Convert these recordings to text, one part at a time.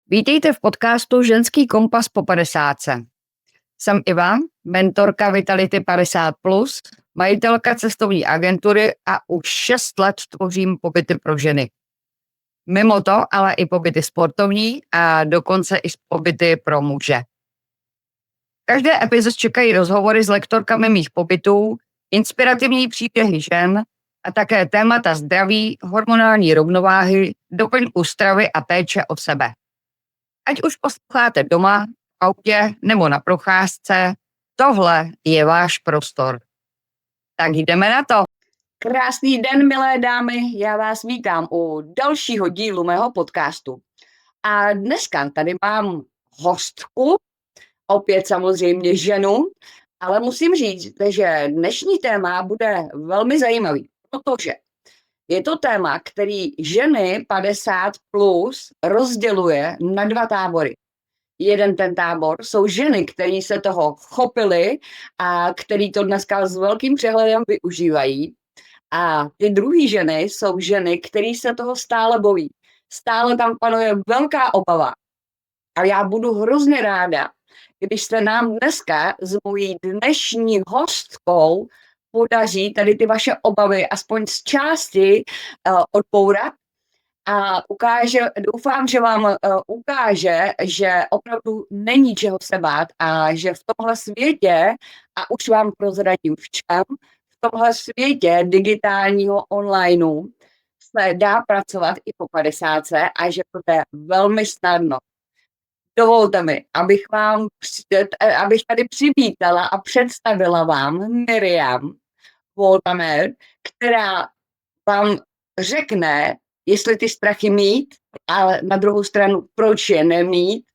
Vítejte v podcastu Ženský kompas po 50. Jsem Iva, mentorka Vitality 50+, majitelka cestovní agentury a už 6 let tvořím pobyty pro ženy. Mimo to ale i pobyty sportovní a dokonce i pobyty pro muže. V každé epizodě čekají rozhovory s lektorkami mých pobytů, inspirativní příběhy žen a také témata zdraví, hormonální rovnováhy, doplňku stravy a péče o sebe. Ať už posloucháte doma, v autě nebo na procházce, tohle je váš prostor. Tak jdeme na to. Krásný den, milé dámy, já vás vítám u dalšího dílu mého podcastu. A dneska tady mám hostku, opět samozřejmě ženu, ale musím říct, že dnešní téma bude velmi zajímavý, protože je to téma, který ženy 50 plus rozděluje na 2 tábory. Jeden ten tábor jsou ženy, které se toho chopily a který to dneska s velkým přehledem využívají. A ty druhé ženy jsou ženy, které se toho stále bojí. Stále tam panuje velká obava. A já budu hrozně ráda, když se nám dneska s mojí dnešní hostkou podaří tady ty vaše obavy aspoň z části odbourat a doufám, že vám ukáže, že opravdu není čeho se bát a že v tomhle světě, a už vám prozradím v čem, v tomhle světě digitálního onlineu se dá pracovat i po 50 a že to je velmi snadno. Dovolte mi, abych tady přivítala a představila vám Miriam Woltamer, která vám řekne, jestli ty strachy mít, ale na druhou stranu, proč je nemít.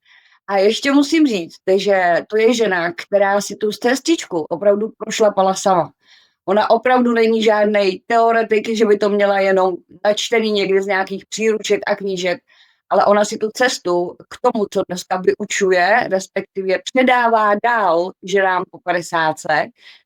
A ještě musím říct, že to je žena, která si tu cestičku opravdu prošlapala sama. Ona opravdu není žádnej teoretik, že by to měla jenom načtený někde z nějakých příruček a knížek, ale ona si tu cestu k tomu, co dneska vyučuje, respektive předává dál ženám po 50,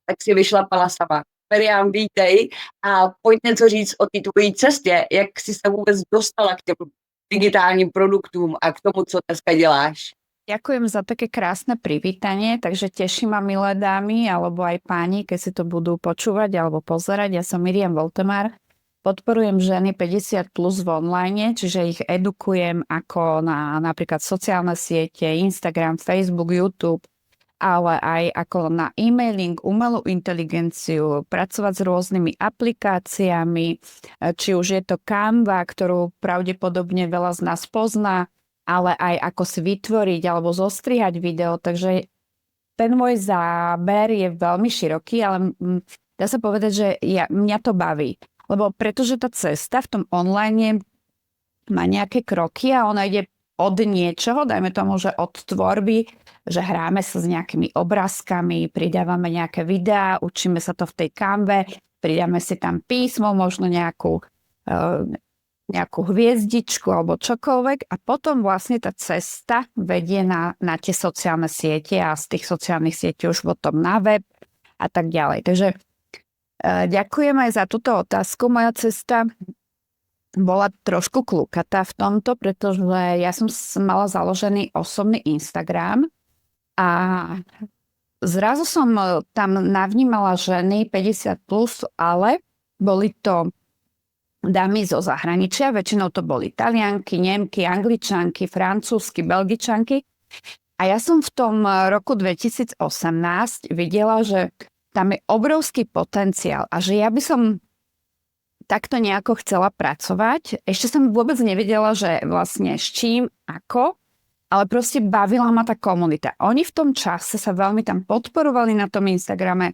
tak si vyšlapala sama. Miriam, vítej a pojď něco říct o té tvojí cestě, jak jsi se vůbec dostala k těm digitálnym produktům a k tomu, co dneska děláš. Ďakujem za také krásne privítanie, takže teší ma, milé dámy, alebo aj páni, keď si to budú počúvať alebo pozerať. Ja som Miriam Woltamer, podporujem ženy 50 plus v online, čiže ich edukujem ako na napríklad sociálne siete, Instagram, Facebook, YouTube, ale aj ako na e-mailing, umelú inteligenciu, pracovať s rôznymi aplikáciami, či už je to Canva, ktorú pravdepodobne veľa z nás pozná, ale aj ako si vytvoriť alebo zostrihať video, takže ten môj záber je veľmi široký, ale dá sa povedať, že mňa to baví, lebo pretože tá cesta v tom online má nejaké kroky a ona ide od niečoho, dajme tomu, že od tvorby, že hráme sa s nejakými obrázkami, pridávame nejaké videá, učíme sa to v tej Canve, pridáme si tam písmo, možno nejakú hviezdičku alebo čokoľvek a potom vlastne tá cesta vedie na tie sociálne siete a z tých sociálnych sietí už potom na web a tak ďalej. Takže ďakujem aj za túto otázku. Moja cesta bola trošku klukatá v tomto, pretože ja som mala založený osobný Instagram a zrazu som tam navnímala ženy 50 plus, ale boli to dámy zo zahraničia, väčšinou to boli Talianky, Nemky, Angličanky, Francúzsky, Belgičanky. A ja som v tom roku 2018 videla, že tam je obrovský potenciál a že ja by som takto nejako chcela pracovať. Ešte som vôbec nevedela, že vlastne s čím, ako, ale proste bavila ma tá komunita. Oni v tom čase sa veľmi tam podporovali na tom Instagrame,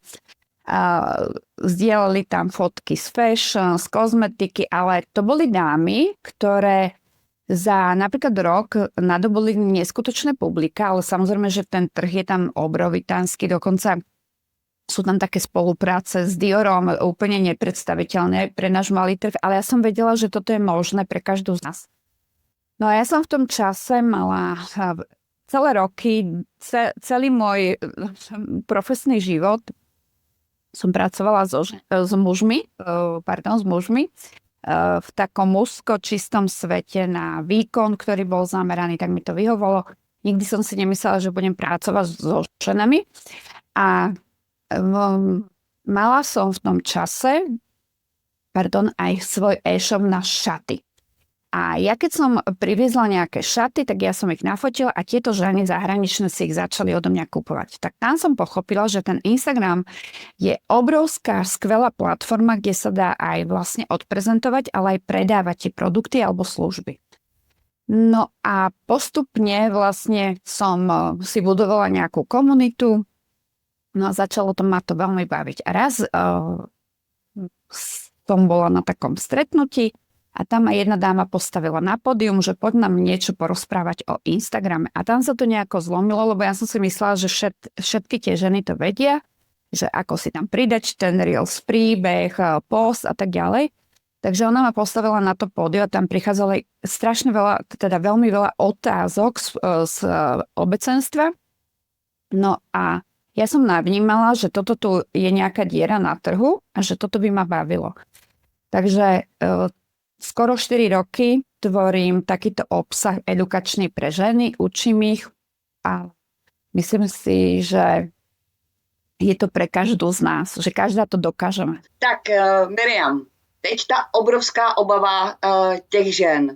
zdieľali tam fotky z fashion, z kozmetiky, ale to boli dámy, ktoré za napríklad rok nadobudli neskutočné publika, ale samozrejme, že ten trh je tam obrovitánsky, dokonca sú tam také spolupráce s Diorom, úplne nepredstaviteľné pre náš malý trh, ale ja som vedela, že toto je možné pre každú z nás. No a ja som v tom čase mala celé roky, celý môj profesný život som pracovala s mužmi v takom mužsko čistom svete na výkon, ktorý bol zameraný, tak mi to vyhovalo. Nikdy som si nemyslela, že budem pracovať so ženami. A mala som v tom čase aj svoj e-shop na šaty. A ja keď som priviezla nejaké šaty, tak ja som ich nafotila a tieto ženy zahraničné si ich začali odo mňa kupovať. Tak tam som pochopila, že ten Instagram je obrovská, skvelá platforma, kde sa dá aj vlastne odprezentovať, ale aj predávať tie produkty alebo služby. No a postupne vlastne som si budovala nejakú komunitu, no a začalo to ma to veľmi baviť. A raz som bola na takom stretnutí, a tam ma jedna dáma postavila na pódium, že poď nám niečo porozprávať o Instagrame. A tam sa to nejako zlomilo, lebo ja som si myslela, že všetky tie ženy to vedia, že ako si tam pridať ten reels, príbeh, post a tak ďalej. Takže ona ma postavila na to pódium a tam prichádzalo strašne veľa, teda veľmi veľa otázok z obecenstva. No a ja som navnímala, že toto tu je nejaká diera na trhu a že toto by ma bavilo. Takže skoro 4 roky tvorím takýto obsah edukačný pre ženy, učím ich a myslím si, že je to pre každou z nás, že každá to dokážeme. Tak Miriam, teď ta obrovská obava těch žen,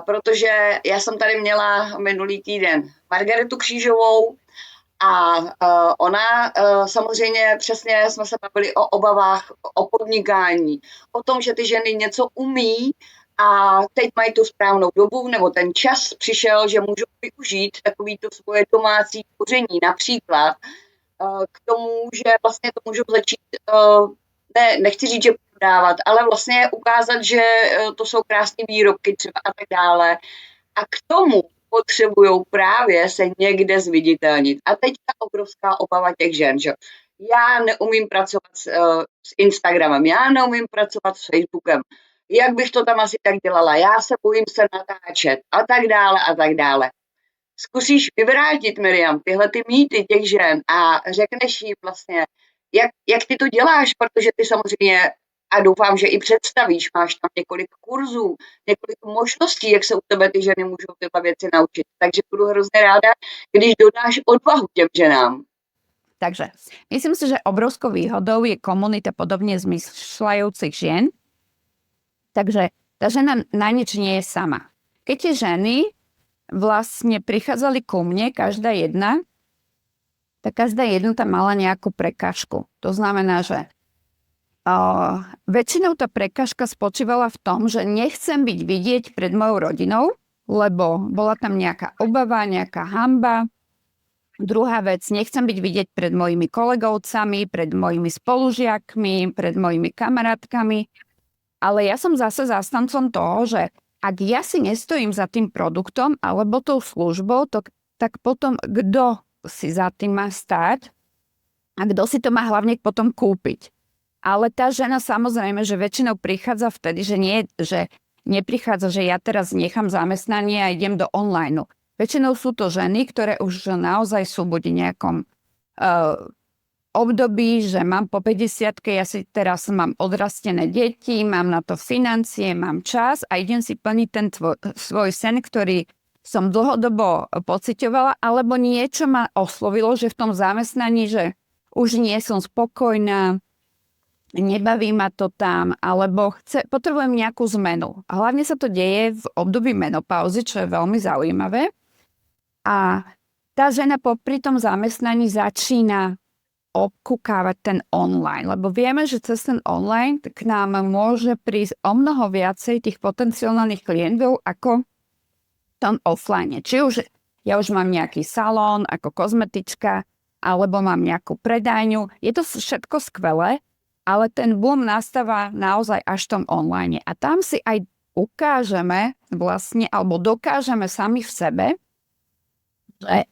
protože já jsem tady měla minulý týden Margaretu Křížovou a ona samozřejmě přesně jsme se bavili o obavách, o podnikání, o tom, že ty ženy něco umí a teď mají tu správnou dobu nebo ten čas přišel, že můžou využít takovýto svoje domácí koření například k tomu, že vlastně to můžou začít, nechci říct, že prodávat, ale vlastně ukázat, že to jsou krásné výrobky třeba a tak dále. A k tomu potřebují právě se někde zviditelnit. A teď ta obrovská obava těch žen, že já neumím pracovat s Instagramem, já neumím pracovat s Facebookem, jak bych to tam asi tak dělala, já se bojím se natáčet a tak dále a tak dále. Zkusíš vyvrátit, Miriam, tyhle ty mýty těch žen a řekneš jí vlastně, jak ty to děláš, protože ty samozřejmě, a doufám, že i představíš, máš tam několik kurzů, několik možností, jak se u tebe ty ženy můžou tyhle věci naučit. Takže budu hrozně ráda, když dodáš odvahu těm ženám. Takže myslím si, že obrovskou výhodou je komunita podobne zmyšľajúcich žien. Takže tá žena na nič nie je sama. Keď tie ženy vlastne prichádzali ku mne, každá jedna, tak každá jedna tam mala nejakú prekážku. To znamená, že väčšinou tá prekážka spočívala v tom, že nechcem byť vidieť pred mojou rodinou, lebo bola tam nejaká obava, nejaká hanba. Druhá vec, nechcem byť vidieť pred mojimi kolegovcami, pred mojimi spolužiakmi, pred mojimi kamarátkami. Ale ja som zase zastancom toho, že ak ja si nestojím za tým produktom alebo tou službou, tak potom kto si za tým má stáť a kto si to má hlavne potom kúpiť. Ale tá žena samozrejme, že väčšinou prichádza vtedy, že neprichádza, že ja teraz nechám zamestnanie a idem do online. Väčšinou sú to ženy, ktoré už naozaj sú buď v nejakom období, že mám po 50-ke, ja si teraz mám odrastené deti, mám na to financie, mám čas a idem si plniť ten svoj sen, ktorý som dlhodobo pociťovala, alebo niečo ma oslovilo, že v tom zamestnaní, že už nie som spokojná, nebaví ma to tam, alebo potrebujem nejakú zmenu. A hlavne sa to deje v období menopauzy, čo je veľmi zaujímavé. A tá žena popri tom zamestnaní začína obkúkávať ten online, lebo vieme, že cez ten online k nám môže prísť o mnoho viacej tých potenciálnych klientov ako v tom offline. Či už ja už mám nejaký salón ako kozmetička, alebo mám nejakú predajňu. Je to všetko skvelé, ale ten boom nastáva naozaj až v tom online. A tam si aj ukážeme vlastne, alebo dokážeme sami v sebe, že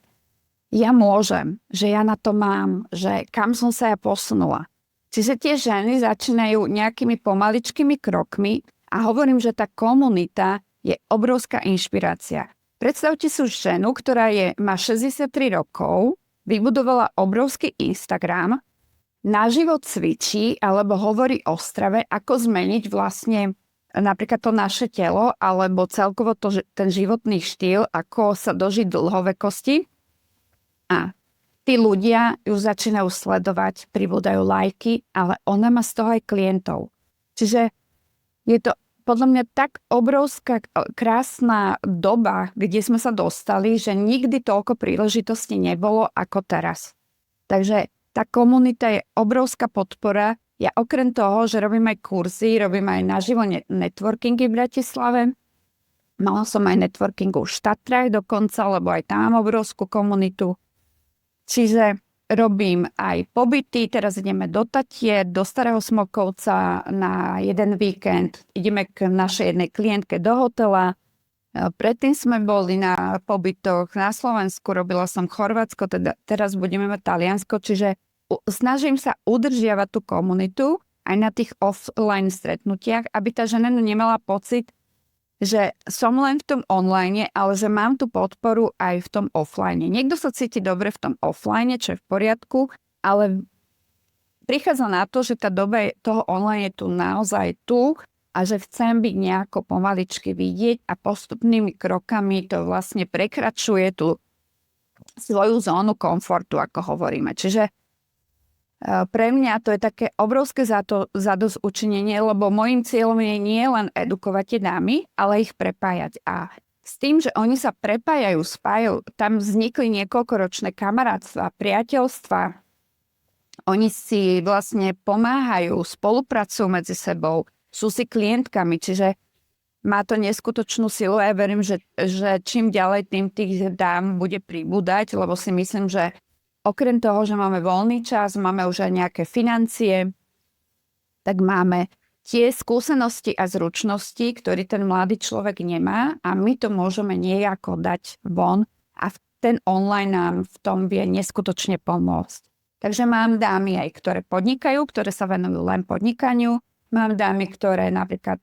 ja môžem, že ja na to mám, že kam som sa ja posunula. Čiže tie ženy začínajú nejakými pomaličkými krokmi a hovorím, že tá komunita je obrovská inšpirácia. Predstavte si ženu, ktorá má 63 rokov, vybudovala obrovský Instagram, naživo cvičí alebo hovorí o strave, ako zmeniť vlastne napríklad to naše telo, alebo celkovo ten životný štýl, ako sa dožiť dlhovekosti. A tí ľudia ju začínajú sledovať, pribúdajú lajky, ale ona má z toho aj klientov. Čiže je to podľa mňa tak obrovská, krásna doba, kde sme sa dostali, že nikdy toľko príležitostí nebolo ako teraz. Takže tá komunita je obrovská podpora. Ja okrem toho, že robím aj kurzy, robím aj naživo networkingy v Bratislave. Mala som aj networking už v Tatrách dokonca, lebo aj tam mám obrovskú komunitu. Čiže robím aj pobyty, teraz ideme do Tatier, do Starého Smokovca na jeden víkend. Ideme k našej jednej klientke do hotela. Predtým sme boli na pobytoch na Slovensku, robila som Chorvátsko, teda teraz budeme mať Taliansko, čiže snažím sa udržiavať tú komunitu aj na tých offline stretnutiach, aby tá žena nemala pocit, že som len v tom online, ale že mám tú podporu aj v tom offline. Niekto sa cíti dobre v tom offline, čo je v poriadku, ale prichádza na to, že tá doba toho online je tu naozaj tu a že chcem byť nejako pomaličky vidieť a postupnými krokami to vlastne prekračuje tú svoju zónu komfortu, ako hovoríme. Čiže pre mňa to je také obrovské zadosťučinenie, lebo môjim cieľom je nie len edukovať tie dámy, ale ich prepájať. A s tým, že oni sa prepájajú, spájajú, tam vznikli niekoľkoročné kamarátstva, priateľstva. Oni si vlastne pomáhajú, spolupracujú medzi sebou, sú si klientkami, čiže má to neskutočnú silu a ja verím, že čím ďalej, tým tých dám bude pribúdať, lebo si myslím, že okrem toho, že máme voľný čas, máme už aj nejaké financie, tak máme tie skúsenosti a zručnosti, ktoré ten mladý človek nemá a my to môžeme nejako dať von a ten online nám v tom vie neskutočne pomôcť. Takže mám dámy aj, ktoré podnikajú, ktoré sa venujú len podnikaniu, mám dámy, ktoré napríklad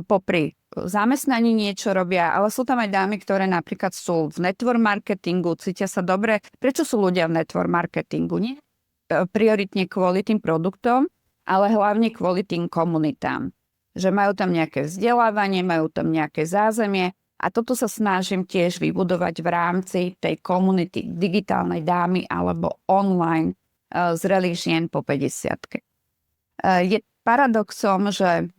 popri zamestnaní niečo robia, ale sú tam aj dámy, ktoré napríklad sú v network marketingu, cítia sa dobre. Prečo sú ľudia v network marketingu? Nie prioritne kvôli tým produktom, ale hlavne kvôli tým komunitám. Že majú tam nejaké vzdelávanie, majú tam nejaké zázemie a toto sa snažím tiež vybudovať v rámci tej komunity digitálnej dámy alebo online zrelých žien po 50-ke. Je paradoxom, že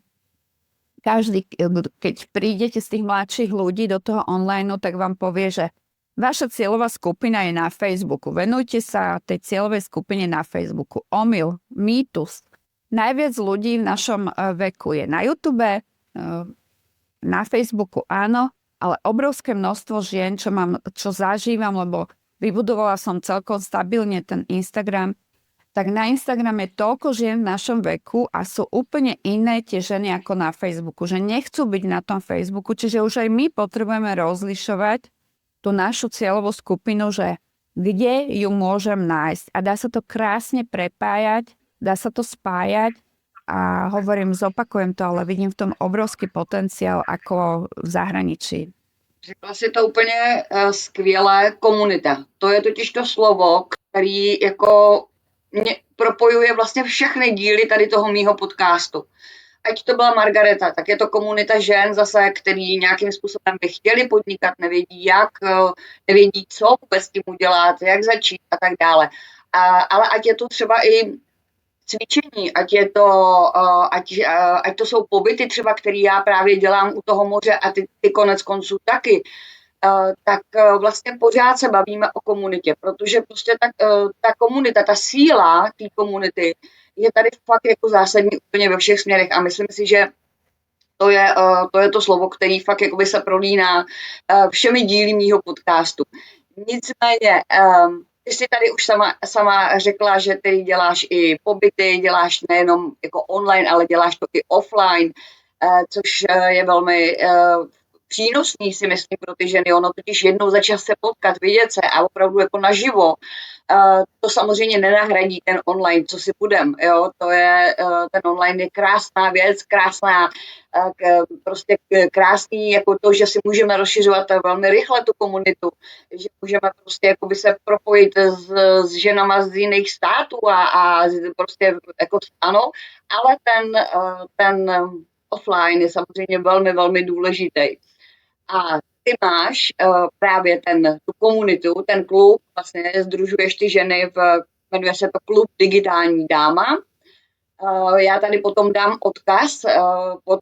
keď prídete z tých mladších ľudí do toho online, tak vám povie, že vaša cieľová skupina je na Facebooku. Venujte sa tej cieľovej skupine na Facebooku. Omyl, mýtus. Najviac ľudí v našom veku je na YouTube, na Facebooku áno, ale obrovské množstvo žien, čo zažívam, lebo vybudovala som celkom stabilne ten Instagram, tak na Instagrame je toľko žien v našom veku a sú úplne iné tie ženy ako na Facebooku, že nechcú byť na tom Facebooku, čiže už aj my potrebujeme rozlišovať tú našu cieľovú skupinu, že kde ju môžem nájsť. A dá sa to krásne prepájať, dá sa to spájať a zopakujem to, ale vidím v tom obrovský potenciál ako v zahraničí. Řekla si to úplně skvělé, komunita. To je totiž to slovo, který jako mě propojuje vlastně všechny díly tady toho mýho podcastu. Ať to byla Margareta, tak je to komunita žen zase, který nějakým způsobem by chtěli podnikat, nevědí jak, nevědí co vůbec tím udělat, jak začít a tak dále. Ale ať je to třeba i cvičení, ať to jsou pobyty třeba, které já právě dělám u toho moře a ty konec konců taky, tak vlastně pořád se bavíme o komunitě, protože prostě ta komunita, ta síla té komunity je tady fakt jako zásadní úplně ve všech směrech a myslím si, že to je to slovo, který fakt jakoby se prolíná všemi díly mýho podcastu. Nicméně, ty jsi tady už sama řekla, že ty děláš i pobyty, děláš nejenom jako online, ale děláš to i offline, což je velmi přínosný, si myslím, pro ty ženy. Ono totiž jednou za čas se potkat, vidět se a opravdu jako naživo. To samozřejmě nenahradí ten online, co si budem. Jo? Ten online je krásná věc, prostě krásný, jako to, že si můžeme rozšiřovat velmi rychle tu komunitu, že můžeme prostě jakoby se propojit s ženama z jiných států a prostě jako ano, ale offline je samozřejmě velmi, velmi důležitý. A ty máš právě tu komunitu, ten klub, vlastně sdružuješ ty ženy jmenuje se to Klub Digitální dáma. Já tady potom dám odkaz pod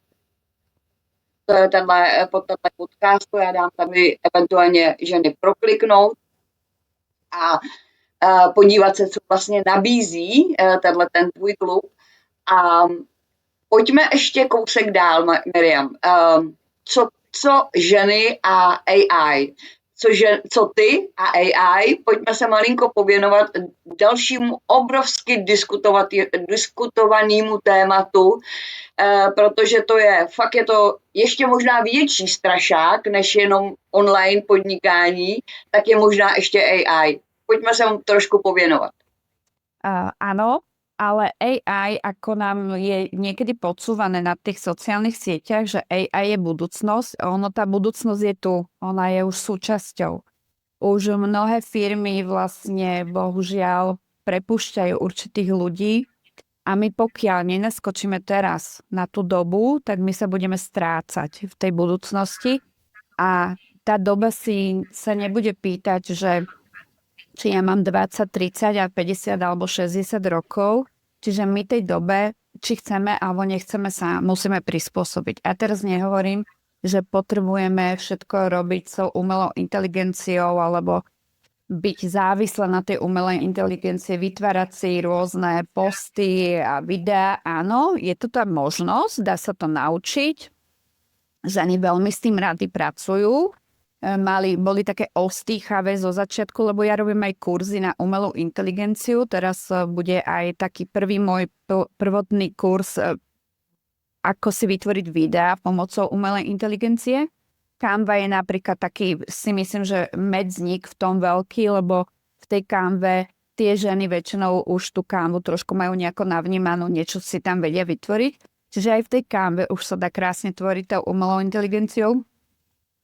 tenhle podcast, já dám tady eventuálně ženy prokliknout a podívat se, co vlastně nabízí ten tvůj klub. A pojďme ještě kousek dál, Miriam. Co ženy a AI? Co ty a AI? Pojďme se malinko pověnovat dalšímu obrovsky diskutovanému tématu, protože je to ještě možná větší strašák, než jenom online podnikání, tak je možná ještě AI. Pojďme se mu trošku pověnovat. Áno, ale AI, ako nám je niekedy podsúvané na tých sociálnych sieťach, že AI je budúcnosť, tá budúcnosť je tu, ona je už súčasťou. Už mnohé firmy vlastne, bohužiaľ, prepúšťajú určitých ľudí a my pokiaľ nenaskočíme teraz na tú dobu, tak my sa budeme strácať v tej budúcnosti a tá doba sa nebude pýtať, že či ja mám 20, 30 a 50 alebo 60 rokov. Čiže my tej dobe, či chceme alebo nechceme sa, musíme prispôsobiť. A teraz nehovorím, že potrebujeme všetko robiť s umelou inteligenciou alebo byť závislé na tej umelej inteligencie, vytvárať si rôzne posty a videá. Áno, je to tá možnosť, dá sa to naučiť. Ženy veľmi s tým rady pracujú. Boli také ostýchavé zo začiatku, lebo ja robím aj kurzy na umelú inteligenciu. Teraz bude aj taký prvý môj prvotný kurz, ako si vytvoriť videá pomocou umelej inteligencie. Canva je napríklad taký, si myslím, že medzník v tom veľký, lebo v tej Canve tie ženy väčšinou už tú Canvu trošku majú nejako navnímanú, niečo si tam vedia vytvoriť. Čiže aj v tej Canve už sa dá krásne tvoriť tou umelou inteligenciou.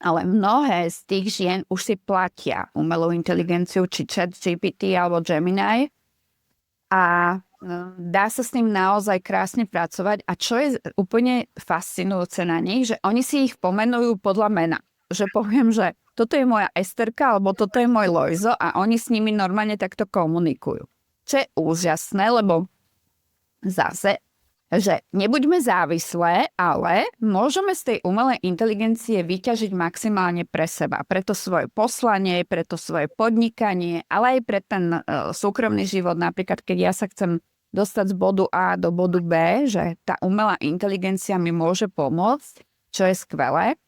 Ale mnohé z tých žien už si platia umelú inteligenciu, či ChatGPT alebo Gemini. A dá sa s tým naozaj krásne pracovať. A čo je úplne fascinujúce na nich, že oni si ich pomenujú podľa mena. Že poviem, že toto je moja Esterka, alebo toto je môj Lojzo a oni s nimi normálne takto komunikujú. Čo je úžasné, lebo zase že nebuďme závislé, ale môžeme z tej umelej inteligencie vyťažiť maximálne pre seba. Pre to svoje poslanie, pre to svoje podnikanie, ale aj pre ten súkromný život. Napríklad, keď ja sa chcem dostať z bodu A do bodu B, že tá umelá inteligencia mi môže pomôcť, čo je skvelé.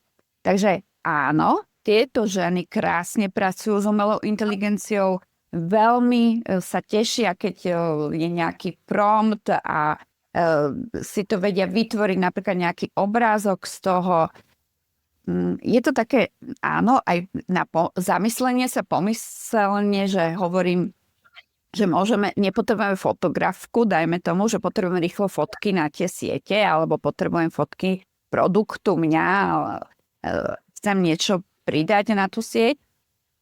Takže áno, tieto ženy krásne pracujú s umelou inteligenciou, veľmi sa tešia, keď je nejaký prompt a si to vedia vytvoriť napríklad nejaký obrázok z toho. Je to také, áno, aj na zamyslenie sa pomyselne, že hovorím, že nepotrebujeme fotografku, dajme tomu, že potrebujem rýchlo fotky na tie siete, alebo potrebujem fotky produktu mňa, chcem niečo pridať na tú sieť,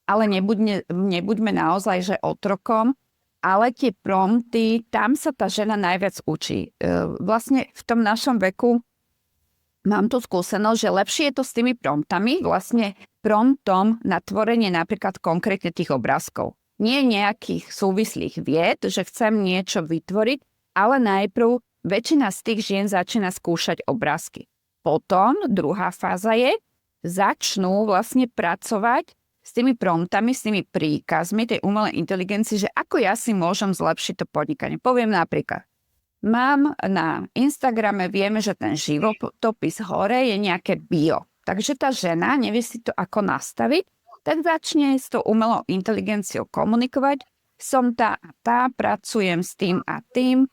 ale nebuďme naozaj, že otrokom, ale tie prompty, tam sa tá žena najviac učí. Vlastne v tom našom veku mám tú skúsenosť, že lepšie je to s tými promptami, vlastne promptom na tvorenie napríklad konkrétne tých obrázkov. Nie nejakých súvislých vied, že chcem niečo vytvoriť, ale najprv väčšina z tých žien začína skúšať obrázky. Potom druhá fáza je, začnú vlastne pracovať s tými promptami, s tými príkazmi tej umelej inteligencii, že ako ja si môžem zlepšiť to podnikanie. Poviem napríklad, mám na Instagrame, vieme, že ten životopis hore je nejaké bio. Takže tá žena nevie si to ako nastaviť, tak začne s tou umelou inteligenciou komunikovať. Som tá a tá, pracujem s tým a tým,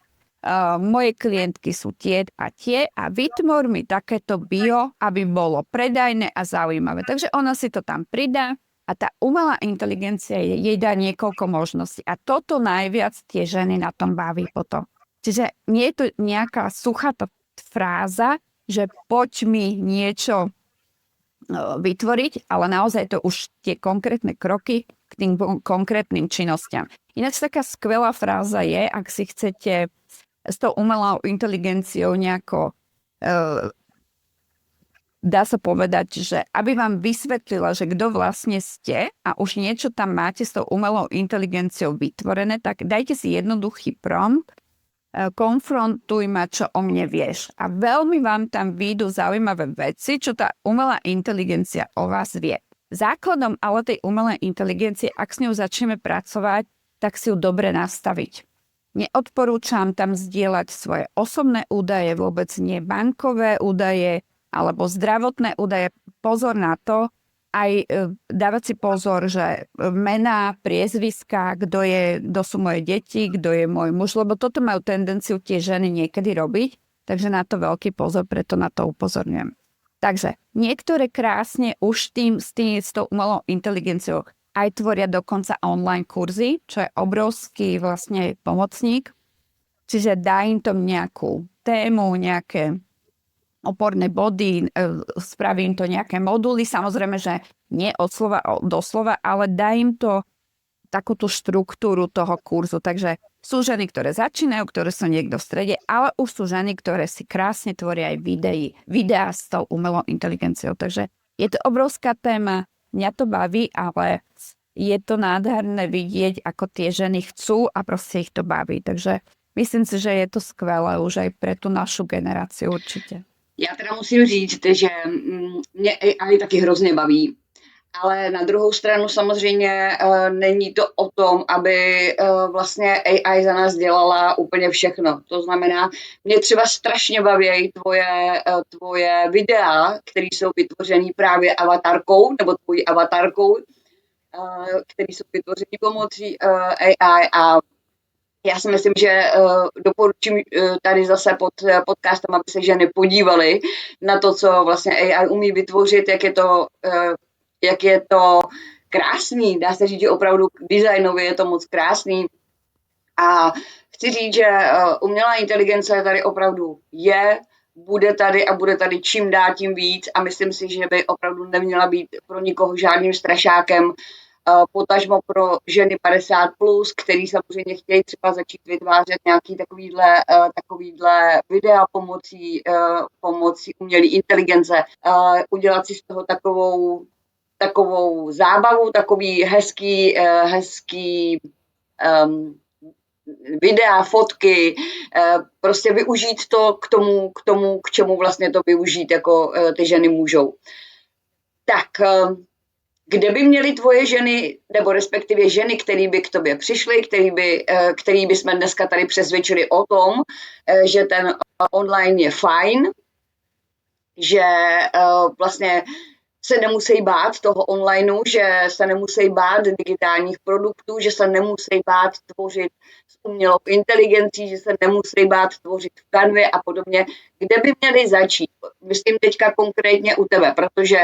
moje klientky sú tie a tie a vytvor mi takéto bio, aby bolo predajné a zaujímavé. Takže ona si to tam pridá. A tá umelá inteligencia jej dá niekoľko možností. A toto najviac tie ženy na tom baví potom. Čiže nie je to nejaká suchá fráza, že poď mi niečo vytvoriť, ale naozaj to už tie konkrétne kroky k tým konkrétnym činnostiam. Ináč taká skvelá fráza je, ak si chcete s tou umelou inteligenciou nejako dá sa povedať, že aby vám vysvetlila, že kto vlastne ste a už niečo tam máte s tou umelou inteligenciou vytvorené, tak dajte si jednoduchý prompt, konfrontuj ma, čo o mne vieš. A veľmi vám tam výjdu zaujímavé veci, čo tá umelá inteligencia o vás vie. Základom ale tej umelej inteligencie, ak s ňou začneme pracovať, tak si ju dobre nastaviť. Neodporúčam tam zdieľať svoje osobné údaje, vôbec nie bankové údaje alebo zdravotné údaje. Pozor na to, aj dávať si pozor, že mená, priezviská, kto sú moje deti, kto je môj muž, lebo toto majú tendenciu tie ženy niekedy robiť, takže na to veľký pozor, preto na to upozorňujem. Takže niektoré krásne už s tou umelou inteligenciou aj tvoria dokonca online kurzy, čo je obrovský vlastne pomocník. Čiže dá im tom nejakú tému, nejaké oporné body, spraví im to nejaké moduly. Samozrejme, že nie od slova do slova, ale dá im to takúto štruktúru toho kurzu. Takže sú ženy, ktoré začínajú, ktoré sú niekto v strede, ale už sú ženy, ktoré si krásne tvoria aj videá s tou umelou inteligenciou. Takže je to obrovská téma. Mňa to baví, ale je to nádherné vidieť, ako tie ženy chcú a proste ich to baví. Takže myslím si, že je to skvelé už aj pre tú našu generáciu určite. Já teda musím říct, že mě AI taky hrozně baví. Ale na druhou stranu samozřejmě není to o tom, aby vlastně AI za nás dělala úplně všechno. To znamená, mě třeba strašně baví tvoje videa, které jsou vytvořené právě avatarkou nebo tvojí avatarkou, které jsou vytvořené pomocí AI a já si myslím, že doporučím tady zase pod podcastem, aby se ženy podívaly na to, co vlastně AI umí vytvořit, jak je to krásný, dá se říct, že opravdu designově je to moc krásný. A chci říct, že umělá inteligence tady opravdu bude tady a bude tady čím dál tím víc a myslím si, že by opravdu neměla být pro nikoho žádným strašákem, potažmo pro ženy 50+, který samozřejmě chtějí třeba začít vytvářet nějaký takovýhle videa pomocí umělé inteligence, udělat si z toho takovou zábavu, takový hezký videa, fotky, prostě využít to k čemu vlastně to využít, jako ty ženy můžou. Tak, kde by měly tvoje ženy, nebo respektive ženy, které by k tobě přišly, který by jsme dneska tady přesvědčili o tom, že ten online je fajn, že vlastně se nemusí bát toho onlineu, že se nemusí bát digitálních produktů, že se nemusí bát tvořit s umělou inteligencí, že se nemusí bát tvořit v Canvě a podobně. Kde by měli začít? Myslím teďka konkrétně u tebe, protože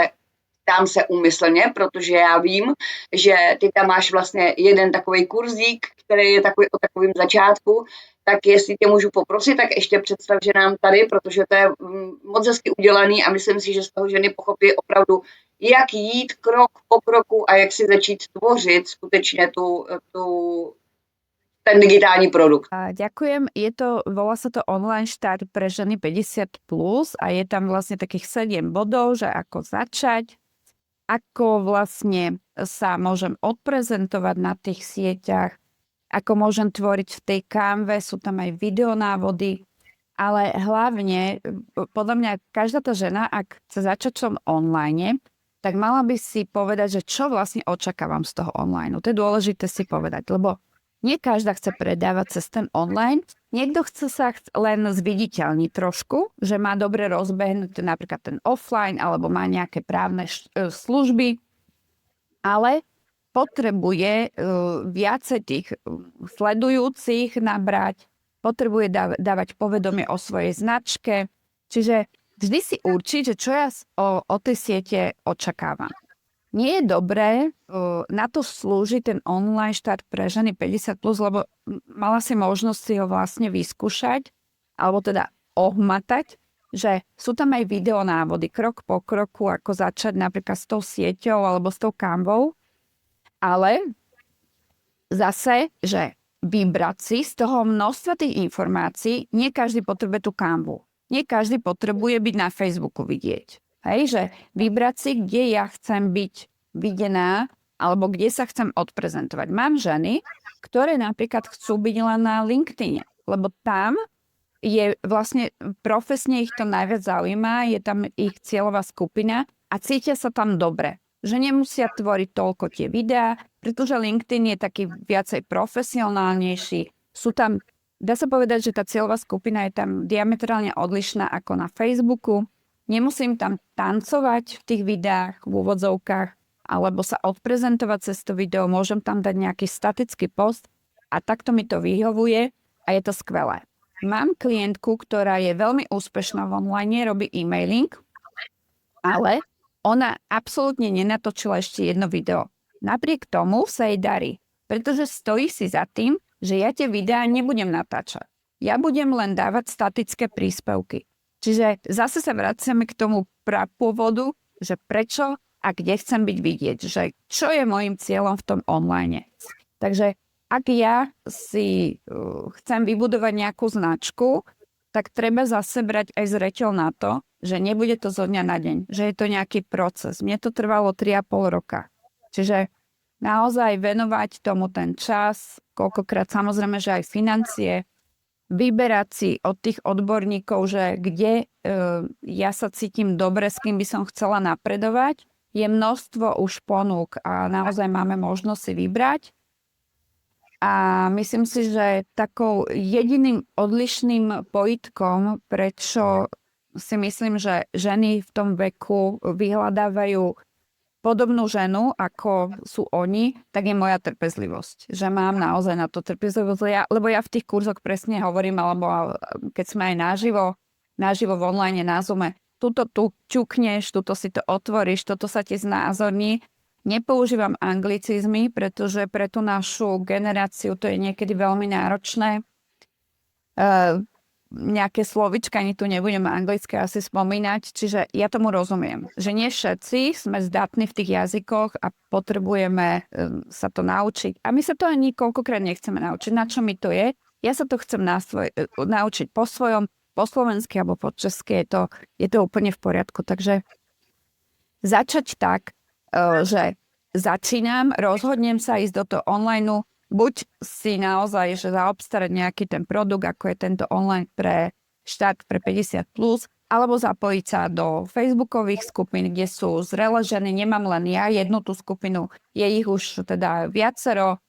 tam se úmyslně, protože já vím, že ty tam máš vlastně jeden takový kurzík, který je takový o takovém začátku, tak jestli tě můžu poprosit, tak ještě představ, že nám tady, protože to je moc hezky udělaný a myslím si, že z toho ženy pochopí opravdu, jak jít krok po kroku a jak si začít tvořit skutečně ten digitální produkt. Ďakujem. Volá sa to online štart pre ženy 50+, a je tam vlastne takých 7 bodov, že ako začať, ako vlastne sa môžem odprezentovať na tých sieťach, ako môžem tvoriť v tej Canve, sú tam aj videonávody, ale hlavne, podľa mňa, každá tá žena, ak chce začať v tom online, tak mala by si povedať, že čo vlastne očakávam z toho online. To je dôležité si povedať, lebo nie každá chce predávať cez ten online, niekto chce sa len zviditeľniť trošku, že má dobre rozbehnúť napríklad ten offline alebo má nejaké právne služby, ale potrebuje viacej tých sledujúcich nabrať, potrebuje dávať povedomie o svojej značke, čiže vždy si určiť, že čo ja o tej siete očakávam. Nie je dobré, na to slúži ten online štart pre ženy 50+, lebo mala si možnosť si ho vlastne vyskúšať, alebo teda ohmatať, že sú tam aj videonávody krok po kroku, ako začať napríklad s tou sieťou alebo s tou Canvou, ale zase, že vybrať si z toho množstva tých informácií, nie každý potrebuje tú Canvu. Nie každý potrebuje byť na Facebooku vidieť. Hej, že vybrať si, kde ja chcem byť videná, alebo kde sa chcem odprezentovať. Mám ženy, ktoré napríklad chcú byť len na LinkedIne, lebo tam je vlastne profesne ich to najviac zaujíma, je tam ich cieľová skupina a cítia sa tam dobre. Že nemusia tvoriť toľko tie videá, pretože LinkedIn je taký viacej profesionálnejší. Sú tam, dá sa povedať, že tá cieľová skupina je tam diametrálne odlišná ako na Facebooku. Nemusím tam tancovať v tých videách, v úvodzovkách, alebo sa odprezentovať cez to video, môžem tam dať nejaký statický post a takto mi to vyhovuje a je to skvelé. Mám klientku, ktorá je veľmi úspešná v online, robí e-mailing, ale ona absolútne nenatočila ešte jedno video. Napriek tomu sa jej darí, pretože stojí si za tým, že ja tie videá nebudem natáčať. Ja budem len dávať statické príspevky. Čiže zase sa vraciame k tomu prapôvodu, že prečo a kde chcem byť vidieť, že čo je môjim cieľom v tom online. Takže ak ja si chcem vybudovať nejakú značku, tak treba zase brať aj zreteľ na to, že nebude to zo dňa na deň, že je to nejaký proces. Mne to trvalo 3,5 roka. Čiže naozaj venovať tomu ten čas, koľkokrát samozrejme, že aj financie, vyberať si od tých odborníkov, že kde ja sa cítim dobre, s kým by som chcela napredovať. Je množstvo už ponúk a naozaj máme možnosť si vybrať. A myslím si, že takou jediným odlišným pojitkom, prečo si myslím, že ženy v tom veku vyhľadávajú podobnú ženu, ako sú oni, tak je moja trpezlivosť. Že mám naozaj na to trpezlivosť. Lebo ja v tých kurzoch presne hovorím, alebo keď sme aj naživo v online na Zoome, tuto tu ťukneš, tuto si to otvoríš, toto sa ti znázorní. Nepoužívam anglicizmy, pretože pre tú našu generáciu to je niekedy veľmi náročné. Nejaké slovička, ani tu nebudem anglicky asi spomínať, čiže ja tomu rozumiem, že nie všetci sme zdatní v tých jazykoch a potrebujeme sa to naučiť. A my sa to ani koľkokrát nechceme naučiť. Na čo mi to je? Ja sa to chcem naučiť po svojom, po slovensky alebo po česky, je to úplne v poriadku. Takže začať tak, že začínam, rozhodnem sa ísť do toho online, buď si naozaj, že zaobstarať nejaký ten produkt, ako je tento online pre štart pre 50+, alebo zapojiť sa do facebookových skupín, kde sú zrelé ženy, nemám len ja jednu tú skupinu, je ich už teda viacero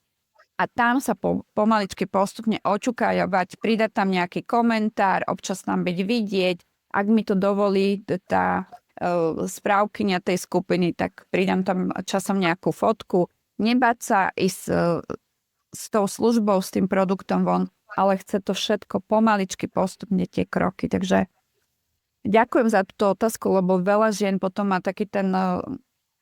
a tam sa pomaličky postupne očukajovať, pridať tam nejaký komentár, občas tam byť vidieť, ak mi to dovolí tá správkyňa tej skupiny, tak pridám tam časom nejakú fotku, nebáť sa ísť s tou službou, s tým produktom von, ale chce to všetko pomaličky postupne tie kroky. Takže ďakujem za túto otázku, lebo veľa žien potom má taký ten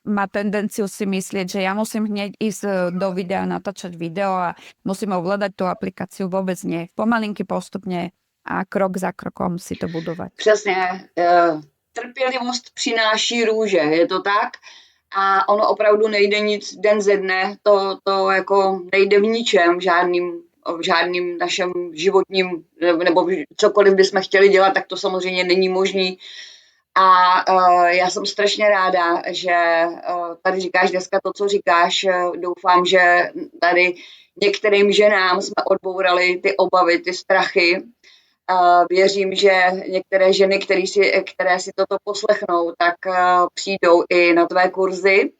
má tendenciu si myslieť, že ja musím hneď ísť do videa, natáčať video a musím ovládať tú aplikáciu. Vôbec nie. Pomalinky postupne a krok za krokom si to budovať. Přesně. Trpělivost přináší růže, je to tak? A ono opravdu nejde nic den ze dne, to jako nejde v ničem, v žádným našem životním, nebo cokoliv bychom chtěli dělat, tak to samozřejmě není možný. A já jsem strašně ráda, že tady říkáš dneska to, co říkáš. Doufám, že tady některým ženám jsme odbourali ty obavy, ty strachy. Věřím, že některé ženy, které si toto poslechnou, tak přijdou i na tvé kurzy.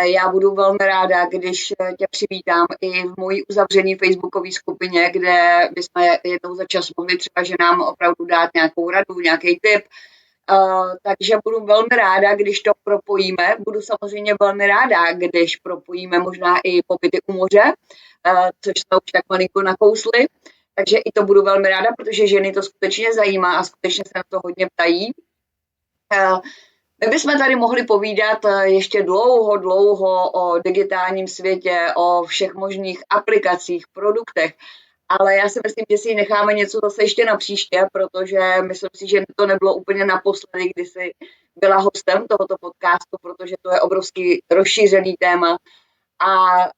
Já budu velmi ráda, když tě přivítám i v mojí uzavřené facebookové skupině, kde bychom jednou za čas mohli třeba ženám opravdu dát nějakou radu, nějaký tip. Takže budu velmi ráda, když to propojíme. Budu samozřejmě velmi ráda, když propojíme možná i pobyty u moře, což jsme už tak malinko nakousli. Takže i to budu velmi ráda, protože ženy to skutečně zajímá a skutečně se na to hodně ptají. My bychom tady mohli povídat ještě dlouho o digitálním světě, o všech možných aplikacích, produktech, ale já si myslím, že si necháme něco zase ještě na příště, protože myslím si, že to nebylo úplně naposledy, kdy jsi byla hostem tohoto podcastu, protože to je obrovský rozšířený téma. A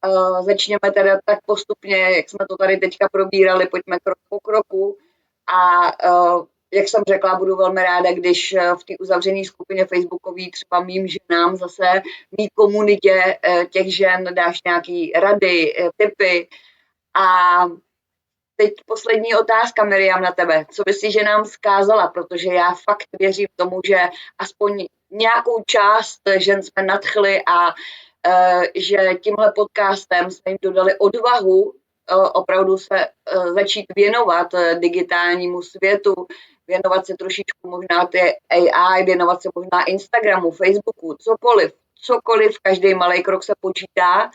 začněme teda tak postupně, jak jsme to tady teďka probírali, pojďme krok po kroku. A jak jsem řekla, budu velmi ráda, když v té uzavřené skupině facebookové třeba mým ženám zase, mý komunitě těch žen dáš nějaký rady, tipy. A teď poslední otázka, Miriam, na tebe. Co bys si ženám vzkázala, protože já fakt věřím tomu, že aspoň nějakou část žen jsme nadchli a že tímhle podcastem jsme jim dodali odvahu opravdu se začít věnovat digitálnímu světu, věnovat se trošičku možná té AI, věnovat se možná Instagramu, Facebooku, cokoliv, každý malý krok se počítá.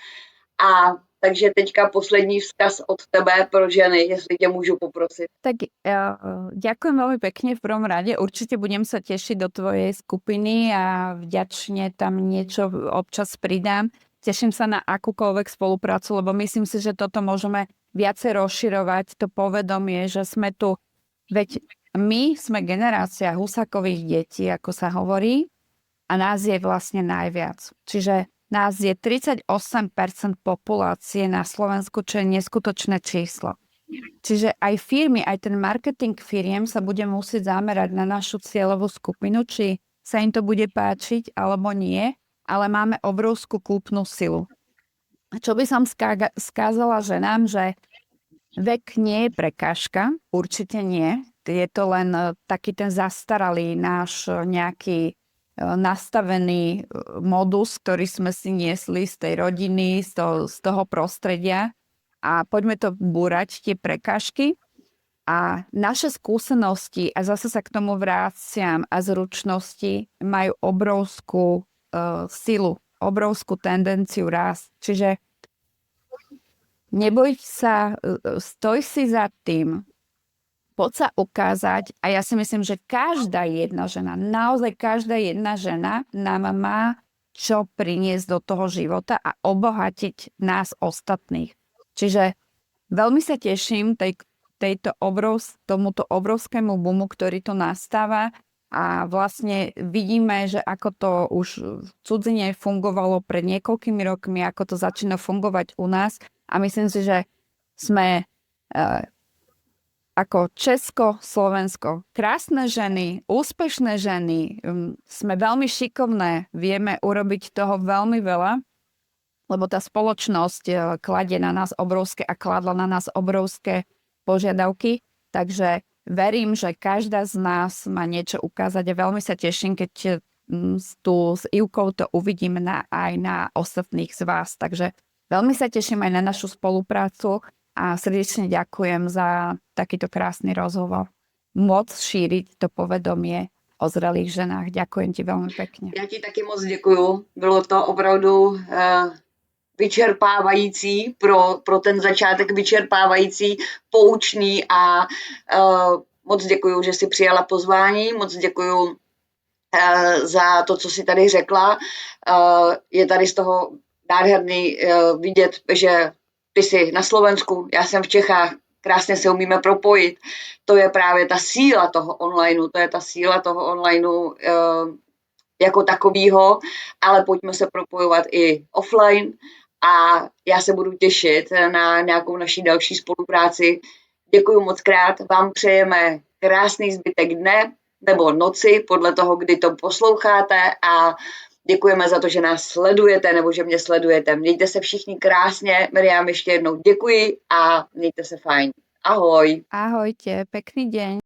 A takže teďka poslední vzkaz od tebe pro ženy, jestli tě můžu poprosit. Tak ďakujem veľmi pekne v prvom rade. Určite budem sa tešiť do tvojej skupiny a vďačne tam niečo občas pridám. Teším sa na akúkoľvek spoluprácu, lebo myslím si, že toto môžeme viacej rozširovať, to povedomie, že sme tu, veď my sme generácia Husákových detí, ako sa hovorí, a nás je vlastne najviac. Čiže nás je 38% populácie na Slovensku, čo je neskutočné číslo. Čiže aj firmy, aj ten marketing firiem sa bude musieť zamerať na našu cieľovú skupinu, či sa im to bude páčiť alebo nie, ale máme obrovskú kúpnu silu. Čo by som skázala ženám, že vek nie je prekážka, určite nie. Je to len taký ten zastaralý náš nejaký nastavený modus, ktorý sme si niesli z tej rodiny, z toho prostredia a poďme to búrať, tie prekážky. A naše skúsenosti, a zase sa k tomu vráciam, a zručnosti majú obrovskú silu, obrovskú tendenciu rásť. Čiže neboj sa, stoj si za tým, poď sa ukázať a ja si myslím, že každá jedna žena, naozaj každá jedna žena nám má čo priniesť do toho života a obohatiť nás ostatných. Čiže veľmi sa teším tomuto obrovskému boomu, ktorý tu nastáva a vlastne vidíme, že ako to už v cudzine fungovalo pred niekoľkými rokmi, ako to začína fungovať u nás a myslím si, že sme ako Česko, Slovensko, krásne ženy, úspešné ženy, sme veľmi šikovné, vieme urobiť toho veľmi veľa, lebo tá spoločnosť kladie na nás obrovské a kladla na nás obrovské požiadavky, takže verím, že každá z nás má niečo ukázať a veľmi sa teším, keď tu s Ivkou to uvidím aj na ostatných z vás, takže veľmi sa teším aj na našu spoluprácu a srdečne ďakujem za takýto krásny rozhovor. Moc šíriť to povedomie o zrelých ženách. Ďakujem ti veľmi pekne. Já ti taky moc děkuju. Bylo to opravdu vyčerpávající, pro ten začátek vyčerpávající, poučný a moc děkuju, že jsi přijala pozvání, moc děkuju za to, co jsi tady řekla. Je tady z toho nádherný vidět, že ty jsi na Slovensku, já jsem v Čechách, krásně se umíme propojit. To je právě ta síla toho onlineu, jako takovýho, ale pojďme se propojovat i offline a já se budu těšit na nějakou naší další spolupráci. Děkuji moc krát, vám přejeme krásný zbytek dne nebo noci, podle toho, kdy to posloucháte a děkujeme za to, že nás sledujete nebo že mě sledujete. Mějte se všichni krásně. Miriam, ještě jednou děkuji a mějte se fajn. Ahoj. Ahojte, pekný deň.